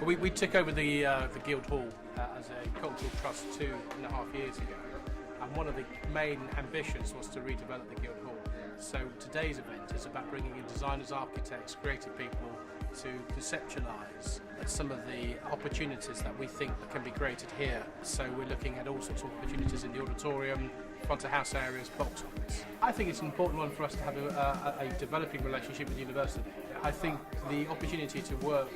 We took over the Guildhall as a cultural trust 2.5 years ago, and one of the main ambitions was to redevelop the Guildhall. So today's event is about bringing in designers, architects, creative people to conceptualise some of the opportunities that we think can be created here. So we're looking at all sorts of opportunities in the auditorium, front of house areas, box office. I think it's an important one for us to have a developing relationship with the university. I think the opportunity to work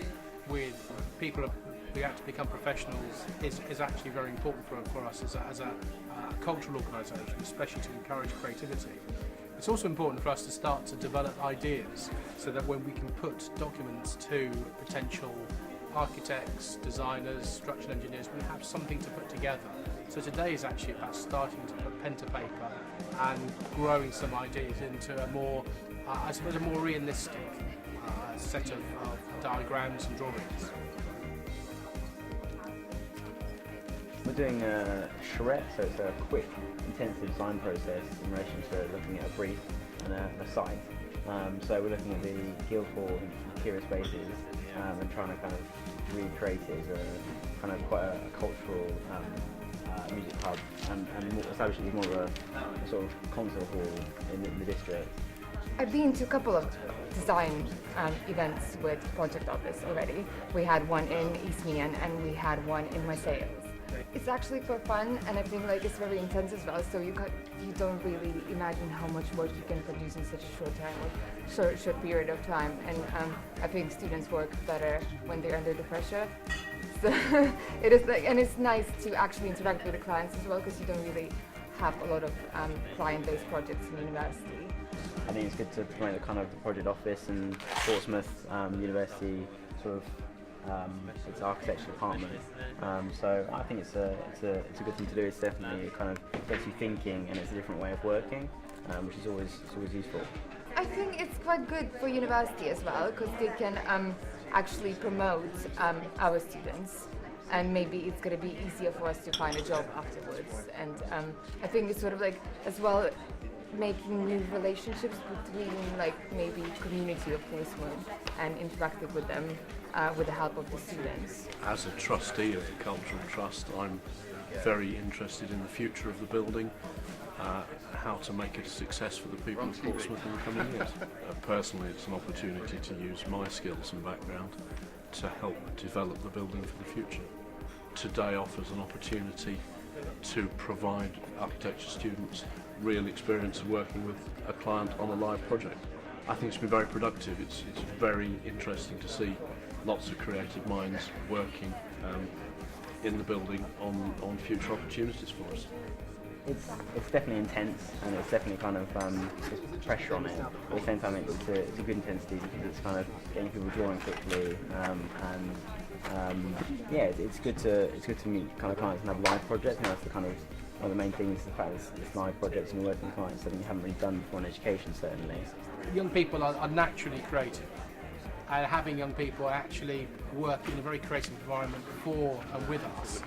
with people who have to become professionals is actually very important for us as a cultural organisation, especially to encourage creativity. It's also important for us to start to develop ideas so that when we can put documents to potential architects, designers, structural engineers, we have something to put together. So today is actually about starting to put pen to paper and growing some ideas into a more, I suppose, a more realistic set of diagrams and drawings. We're doing a charrette, so it's a quick, intensive design process in relation to looking at a brief and a site. So we're looking at the Guildhall interior spaces and trying to kind of recreate it as a kind of quite a cultural music hub and establish it as more of a sort of concert hall in the district. I've been to a couple of design events with Project Office already. We had one in East Meon and we had one in Marseilles. It's actually for fun, and I think like it's very intense as well, so you don't really imagine how much work you can produce in such a short period of time, and I think students work better when they're under the pressure. So it is like, and it's nice to actually interact with the clients as well, because you don't really have a lot of client-based projects in university. I think it's good to promote the kind of the Project Office and Portsmouth University sort of its architecture department. So I think it's a good thing to do. It's definitely kind of gets you thinking, and it's a different way of working, which is always useful. I think it's quite good for university as well, because they can actually promote our students, and maybe it's going to be easier for us to find a job afterwards. And I think it's sort of like as well making new relationships between like maybe community of Portsmouth and interacting with them with the help of the students. As a trustee of the Cultural Trust, I'm very interested in the future of the building, how to make it a success for the people of Portsmouth in the coming years. Personally, it's an opportunity to use my skills and background to help develop the building for the future. Today offers an opportunity to provide architecture students real experience of working with a client on a live project. I think it's been very productive. It's very interesting to see lots of creative minds working in the building on future opportunities for us. It's definitely intense, and it's definitely kind of there's pressure on it. But at the same time, it's a good intensity because it's kind of getting people drawing quickly, and yeah, it's good to meet kind of clients and have live projects. And that's the kind of one of the main things is the fact it's live projects and you're working with clients that you haven't really done before in education, certainly. Young people are naturally creative, and having young people actually work in a very creative environment for and with us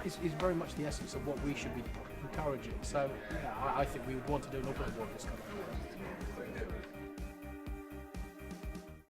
is very much the essence of what we should be encouraging. So yeah, I think we would want to do an awful lot more of this kind of thing.